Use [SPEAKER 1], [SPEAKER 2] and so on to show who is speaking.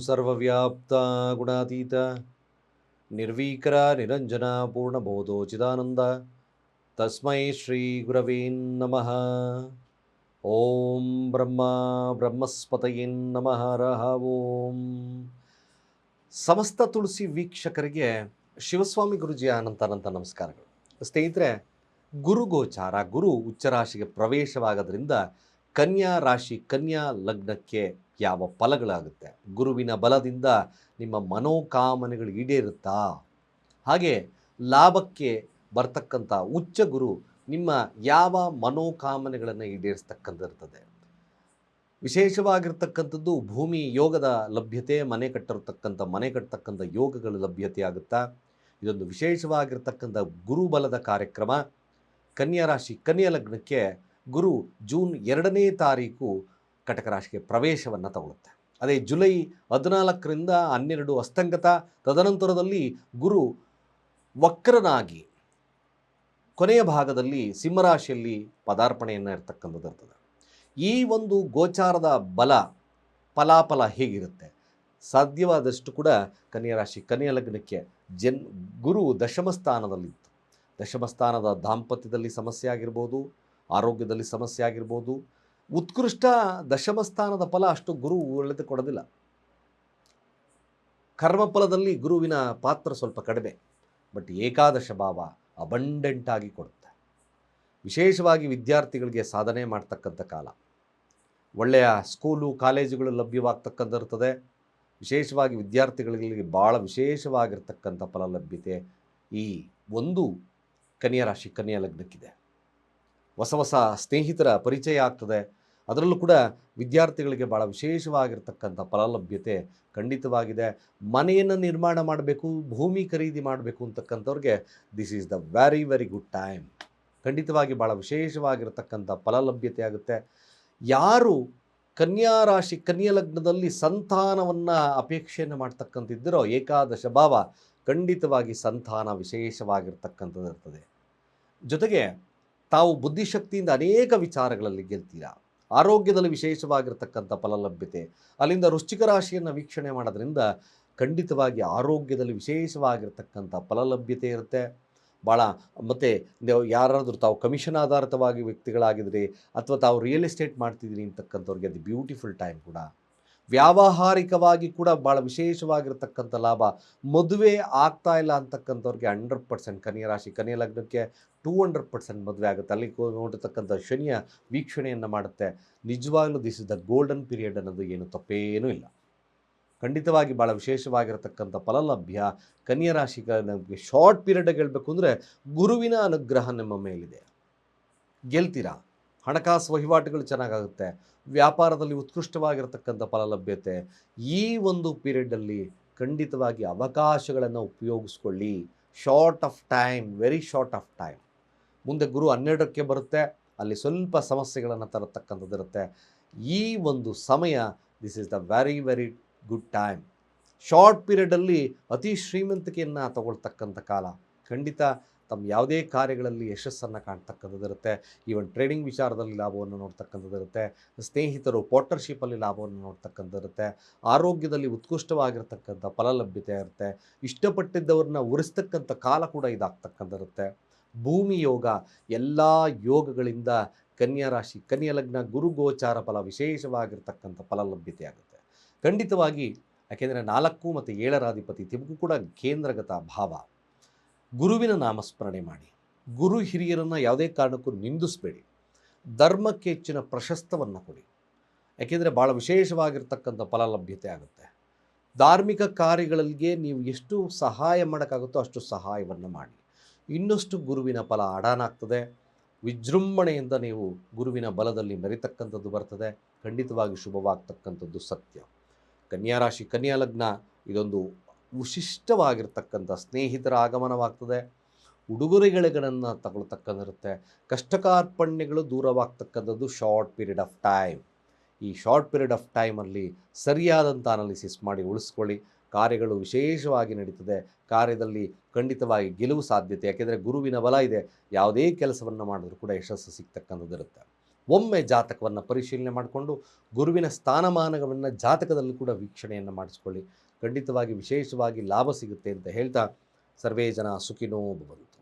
[SPEAKER 1] ಸರ್ವವ್ಯಾಪ್ತ ಗುಣಾತೀತ ನಿರ್ವೀಕರ ನಿರಂಜನ ಪೂರ್ಣಬೋಧೋಚಿದಾನಂದ ತಸ್ಮೈ ಶ್ರೀ ಗುರವೇ ನಮಃ. ಓಂ ಬ್ರಹ್ಮ ಬ್ರಹ್ಮಸ್ಪತಯೇ ನಮಃ ರಹ ಓಂ. ಸಮಸ್ತ ತುಳಸಿ ವೀಕ್ಷಕರಿಗೆ ಶಿವಸ್ವಾಮಿ ಗುರುಜಿಯ ಅನಂತ ನಮಸ್ಕಾರಗಳು. ಸ್ನೇಹಿತರೆ, ಗುರುಗೋಚಾರ, ಗುರು ಉಚ್ಚರಾಶಿಗೆ ಪ್ರವೇಶವಾಗೋದ್ರಿಂದ ಕನ್ಯಾ ರಾಶಿ, ಕನ್ಯಾ ಲಗ್ನಕ್ಕೆ ಯಾವ ಫಲಗಳಾಗುತ್ತೆ, ಗುರುವಿನ ಬಲದಿಂದ ನಿಮ್ಮ ಮನೋಕಾಮನೆಗಳು ಈಡೇರುತ್ತಾ, ಹಾಗೆ ಲಾಭಕ್ಕೆ ಬರ್ತಕ್ಕಂಥ ಉಚ್ಚ ಗುರು ನಿಮ್ಮ ಯಾವ ಮನೋಕಾಮನೆಗಳನ್ನು ಈಡೇರಿಸ್ತಕ್ಕಂಥಿರ್ತದೆ. ವಿಶೇಷವಾಗಿರ್ತಕ್ಕಂಥದ್ದು ಭೂಮಿ ಯೋಗದ ಲಭ್ಯತೆ, ಮನೆ ಕಟ್ಟತಕ್ಕಂಥ ಯೋಗಗಳ ಲಭ್ಯತೆ ಆಗುತ್ತಾ. ಇದೊಂದು ವಿಶೇಷವಾಗಿರ್ತಕ್ಕಂಥ ಗುರುಬಲದ ಕಾರ್ಯಕ್ರಮ. ಕನ್ಯಾ ರಾಶಿ, ಕನ್ಯಾ ಲಗ್ನಕ್ಕೆ ಗುರು ಜೂನ್ 2ನೇ ತಾರೀಕು ಕಟಕ ರಾಶಿಗೆ ಪ್ರವೇಶವನ್ನು ತಗೊಳ್ಳುತ್ತೆ. ಅದೇ ಜುಲೈ 14ರಿಂದ 12 ಅಸ್ತಂಗತ. ತದನಂತರದಲ್ಲಿ ಗುರು ವಕ್ರನಾಗಿ ಕೊನೆಯ ಭಾಗದಲ್ಲಿ ಸಿಂಹರಾಶಿಯಲ್ಲಿ ಪದಾರ್ಪಣೆಯನ್ನು ಇರ್ತಕ್ಕಂಥದ್ದು ಇರ್ತದೆ. ಈ ಒಂದು ಗೋಚಾರದ ಬಲ ಫಲಾಫಲ ಹೇಗಿರುತ್ತೆ? ಸಾಧ್ಯವಾದಷ್ಟು ಕೂಡ ಕನ್ಯಾ ರಾಶಿ, ಕನ್ಯಾ ಲಗ್ನಕ್ಕೆ ಗುರು ದಶಮ ಸ್ಥಾನದಲ್ಲಿತ್ತು. ದಶಮ ಸ್ಥಾನದ ದಾಂಪತ್ಯದಲ್ಲಿ ಸಮಸ್ಯೆ ಆಗಿರ್ಬೋದು, ಆರೋಗ್ಯದಲ್ಲಿ ಸಮಸ್ಯೆ ಆಗಿರ್ಬೋದು. ಉತ್ಕೃಷ್ಟ ದಶಮ ಸ್ಥಾನದ ಫಲ ಅಷ್ಟು ಗುರು ಒಳ್ಳೆದು ಕೊಡೋದಿಲ್ಲ. ಕರ್ಮಫಲದಲ್ಲಿ ಗುರುವಿನ ಪಾತ್ರ ಸ್ವಲ್ಪ ಕಡಿಮೆ, ಬಟ್ ಏಕಾದಶ ಭಾವ ಅಬಂಡೆಂಟ್ ಆಗಿ ಕೊಡುತ್ತೆ. ವಿಶೇಷವಾಗಿ ವಿದ್ಯಾರ್ಥಿಗಳಿಗೆ ಸಾಧನೆ ಮಾಡ್ತಕ್ಕಂಥ ಕಾಲ, ಒಳ್ಳೆಯ ಸ್ಕೂಲು ಕಾಲೇಜುಗಳು ಲಭ್ಯವಾಗ್ತಕ್ಕಂಥಿರ್ತದೆ. ವಿಶೇಷವಾಗಿ ವಿದ್ಯಾರ್ಥಿಗಳಿಗೆ ಭಾಳ ವಿಶೇಷವಾಗಿರ್ತಕ್ಕಂಥ ಫಲ ಲಭ್ಯತೆ ಈ ಒಂದು ಕನ್ಯಾ ರಾಶಿ, ಕನ್ಯಾ ಲಗ್ನಕ್ಕಿದೆ. ಹೊಸ ಹೊಸ ಸ್ನೇಹಿತರ ಪರಿಚಯ ಆಗ್ತದೆ. ಅದರಲ್ಲೂ ಕೂಡ ವಿದ್ಯಾರ್ಥಿಗಳಿಗೆ ಭಾಳ ವಿಶೇಷವಾಗಿರ್ತಕ್ಕಂಥ ಫಲಲಭ್ಯತೆ ಖಂಡಿತವಾಗಿದೆ. ಮನೆಯನ್ನು ನಿರ್ಮಾಣ ಮಾಡಬೇಕು, ಭೂಮಿ ಖರೀದಿ ಮಾಡಬೇಕು ಅಂತಕ್ಕಂಥವ್ರಿಗೆ this is the very very good time. ಖಂಡಿತವಾಗಿ ಭಾಳ ವಿಶೇಷವಾಗಿರ್ತಕ್ಕಂಥ ಫಲಲಭ್ಯತೆ ಆಗುತ್ತೆ. ಯಾರು ಕನ್ಯಾ ರಾಶಿ, ಕನ್ಯಾ ಲಗ್ನದಲ್ಲಿ ಸಂತಾನವನ್ನು ಅಪೇಕ್ಷೆಯನ್ನು ಮಾಡ್ತಕ್ಕಂಥದ್ದಿರೋ, ಏಕಾದಶ ಭಾವ ಖಂಡಿತವಾಗಿ ಸಂತಾನ ವಿಶೇಷವಾಗಿರ್ತಕ್ಕಂಥದ್ದು ಇರ್ತದೆ. ಜೊತೆಗೆ ತಾವು ಬುದ್ಧಿಶಕ್ತಿಯಿಂದ ಅನೇಕ ವಿಚಾರಗಳಲ್ಲಿ ಗೆಲ್ತೀರಾ. ಆರೋಗ್ಯದಲ್ಲಿ ವಿಶೇಷವಾಗಿರ್ತಕ್ಕಂಥ ಫಲಲಭ್ಯತೆ. ಅಲ್ಲಿಂದ ವೃಶ್ಚಿಕ ರಾಶಿಯನ್ನು ವೀಕ್ಷಣೆ ಮಾಡೋದ್ರಿಂದ ಖಂಡಿತವಾಗಿ ಆರೋಗ್ಯದಲ್ಲಿ ವಿಶೇಷವಾಗಿರ್ತಕ್ಕಂಥ ಫಲಲಭ್ಯತೆ ಇರುತ್ತೆ ಭಾಳ. ಮತ್ತು ಯಾರಾದರೂ ತಾವು ಕಮಿಷನ್ ಆಧಾರಿತವಾಗಿ ವ್ಯಕ್ತಿಗಳಾಗಿದ್ರಿ ಅಥವಾ ತಾವು ರಿಯಲ್ ಎಸ್ಟೇಟ್ ಮಾಡ್ತಿದ್ದೀರಿ ಅಂತಕ್ಕಂಥವ್ರಿಗೆ ಅದು ಬ್ಯೂಟಿಫುಲ್ ಟೈಮ್ ಕೂಡ. ವ್ಯಾವಹಾರಿಕವಾಗಿ ಕೂಡ ಭಾಳ ವಿಶೇಷವಾಗಿರ್ತಕ್ಕಂಥ ಲಾಭ. ಮದುವೆ ಆಗ್ತಾ ಇಲ್ಲ ಅಂತಕ್ಕಂಥವ್ರಿಗೆ 100% ಕನ್ಯಾ ರಾಶಿ, ಕನ್ಯಾ ಲಗ್ನಕ್ಕೆ 200% ಮದುವೆ ಆಗುತ್ತೆ. ಅಲ್ಲಿ ನೋಡಿರ್ತಕ್ಕಂಥ ಶನಿಯ ವೀಕ್ಷಣೆಯನ್ನು ಮಾಡುತ್ತೆ. ನಿಜವಾಗ್ಲೂ this is the golden period ಅನ್ನೋದು ಏನು ತಪ್ಪೇನೂ ಇಲ್ಲ. ಖಂಡಿತವಾಗಿ ಭಾಳ ವಿಶೇಷವಾಗಿರ್ತಕ್ಕಂಥ ಫಲಲಭ್ಯ. ಕನ್ಯಾ ರಾಶಿಗೆ ನಮಗೆ ಶಾರ್ಟ್ ಪೀರಿಯಡ್ ಹೇಳಬೇಕು ಅಂದರೆ ಗುರುವಿನ ಅನುಗ್ರಹ ನಿಮ್ಮ ಮೇಲಿದೆ, ಗೆಲ್ತೀರಾ. ಹಣಕಾಸು ವಹಿವಾಟುಗಳು ಚೆನ್ನಾಗಾಗುತ್ತೆ. ವ್ಯಾಪಾರದಲ್ಲಿ ಉತ್ಕೃಷ್ಟವಾಗಿರ್ತಕ್ಕಂಥ ಫಲಲಭ್ಯತೆ. ಈ ಒಂದು ಪೀರಿಯಡಲ್ಲಿ ಖಂಡಿತವಾಗಿ ಅವಕಾಶಗಳನ್ನು ಉಪಯೋಗಿಸ್ಕೊಳ್ಳಿ. Short of time, very short of time. ಮುಂದೆ ಗುರು 12ಕ್ಕೆ ಬರುತ್ತೆ, ಅಲ್ಲಿ ಸ್ವಲ್ಪ ಸಮಸ್ಯೆಗಳನ್ನು ತರತಕ್ಕಂಥದ್ದು ಇರುತ್ತೆ. ಈ ಒಂದು ಸಮಯ this is the very very good time. Short ಪೀರಿಯಡಲ್ಲಿ ಅತಿ ಶ್ರೀಮಂತಿಕೆಯನ್ನು ತಗೊಳ್ತಕ್ಕಂಥ ಕಾಲ. ಖಂಡಿತ ತಮ್ಮ ಯಾವುದೇ ಕಾರ್ಯಗಳಲ್ಲಿ ಯಶಸ್ಸನ್ನು ಕಾಣ್ತಕ್ಕಂಥದ್ದಿರುತ್ತೆ. ಈವನ್ ಟ್ರೇಡಿಂಗ್ ವಿಚಾರದಲ್ಲಿ ಲಾಭವನ್ನು ನೋಡ್ತಕ್ಕಂಥದ್ದಿರುತ್ತೆ. ಸ್ನೇಹಿತರು ಪಾರ್ಟ್ನರ್ಶಿಪ್ಪಲ್ಲಿ ಲಾಭವನ್ನು ನೋಡ್ತಕ್ಕಂಥದ್ದಿರುತ್ತೆ. ಆರೋಗ್ಯದಲ್ಲಿ ಉತ್ಕೃಷ್ಟವಾಗಿರ್ತಕ್ಕಂಥ ಫಲಲಭ್ಯತೆ ಇರುತ್ತೆ. ಇಷ್ಟಪಟ್ಟಿದ್ದವ್ರನ್ನ ಉರಿಸ್ತಕ್ಕಂಥ ಕಾಲ ಕೂಡ ಇದಾಗ್ತಕ್ಕಂಥದ್ದಿರುತ್ತೆ. ಭೂಮಿ ಯೋಗ, ಎಲ್ಲ ಯೋಗಗಳಿಂದ ಕನ್ಯಾ ರಾಶಿ, ಕನ್ಯಾ ಲಗ್ನ ಗುರು ಗೋಚಾರ ಫಲ ವಿಶೇಷವಾಗಿರ್ತಕ್ಕಂಥ ಫಲಲಭ್ಯತೆ ಆಗುತ್ತೆ ಖಂಡಿತವಾಗಿ. ಯಾಕೆಂದರೆ 4 ಮತ್ತು 7ರ ಅಧಿಪತಿ ತಿಮಗೂ ಕೂಡ ಕೇಂದ್ರಗತ ಭಾವ. ಗುರುವಿನ ನಾಮಸ್ಮರಣೆ ಮಾಡಿ. ಗುರು ಹಿರಿಯರನ್ನು ಯಾವುದೇ ಕಾರಣಕ್ಕೂ ನಿಂದಿಸಬೇಡಿ. ಧರ್ಮಕ್ಕೆ ಹೆಚ್ಚಿನ ಪ್ರಶಸ್ತವನ್ನು ಕೊಡಿ. ಯಾಕೆಂದರೆ ಭಾಳ ವಿಶೇಷವಾಗಿರ್ತಕ್ಕಂಥ ಫಲಲಭ್ಯತೆ ಆಗುತ್ತೆ. ಧಾರ್ಮಿಕ ಕಾರ್ಯಗಳಿಗೆ ನೀವು ಎಷ್ಟು ಸಹಾಯ ಮಾಡೋಕ್ಕಾಗುತ್ತೋ ಅಷ್ಟು ಸಹಾಯವನ್ನು ಮಾಡಿ. ಇನ್ನಷ್ಟು ಗುರುವಿನ ಫಲ ಅಡಾನಾಗ್ತದೆ. ವಿಜೃಂಭಣೆಯಿಂದ ನೀವು ಗುರುವಿನ ಬಲದಲ್ಲಿ ಮೆರಿತಕ್ಕಂಥದ್ದು ಬರ್ತದೆ. ಖಂಡಿತವಾಗಿ ಶುಭವಾಗ್ತಕ್ಕಂಥದ್ದು ಸತ್ಯ. ಕನ್ಯಾ ರಾಶಿ, ಕನ್ಯಾ ಲಗ್ನ ಇದೊಂದು ವಿಶಿಷ್ಟವಾಗಿರ್ತಕ್ಕಂಥ ಸ್ನೇಹಿತರ ಆಗಮನವಾಗ್ತದೆ. ಉಡುಗೊರೆಗಳನ್ನು ತಗೊಳ್ತಕ್ಕಂಥಿರುತ್ತೆ. ಕಷ್ಟಕಾರ್ಪಣ್ಯಗಳು ದೂರವಾಗ್ತಕ್ಕಂಥದ್ದು ಶಾರ್ಟ್ ಪೀರಿಯಡ್ ಆಫ್ ಟೈಮ್. ಈ ಶಾರ್ಟ್ ಪೀರಿಯಡ್ ಆಫ್ ಟೈಮಲ್ಲಿ ಸರಿಯಾದಂಥ ಅನಾಲಿಸಿಸ್ ಮಾಡಿ ಉಳಿಸ್ಕೊಳ್ಳಿ. ಕಾರ್ಯಗಳು ವಿಶೇಷವಾಗಿ ನಡೀತದೆ. ಕಾರ್ಯದಲ್ಲಿ ಖಂಡಿತವಾಗಿ ಗೆಲುವು ಸಾಧ್ಯತೆ. ಯಾಕೆಂದರೆ ಗುರುವಿನ ಬಲ ಇದೆ. ಯಾವುದೇ ಕೆಲಸವನ್ನು ಮಾಡಿದ್ರೂ ಕೂಡ ಯಶಸ್ಸು ಸಿಗ್ತಕ್ಕಂಥದ್ದಿರುತ್ತೆ. ಒಮ್ಮೆ ಜಾತಕವನ್ನು ಪರಿಶೀಲನೆ ಮಾಡಿಕೊಂಡು ಗುರುವಿನ ಸ್ಥಾನಮಾನವನ್ನು ಜಾತಕದಲ್ಲೂ ಕೂಡ ವೀಕ್ಷಣೆಯನ್ನು ಮಾಡಿಸ್ಕೊಳ್ಳಿ. ಖಂಡಿತವಾಗಿ ವಿಶೇಷವಾಗಿ ಲಾಭ ಸಿಗುತ್ತೆ ಅಂತ ಹೇಳ್ತಾ ಸರ್ವೇ ಜನ ಸುಖಿನೋ ಭವಂತು.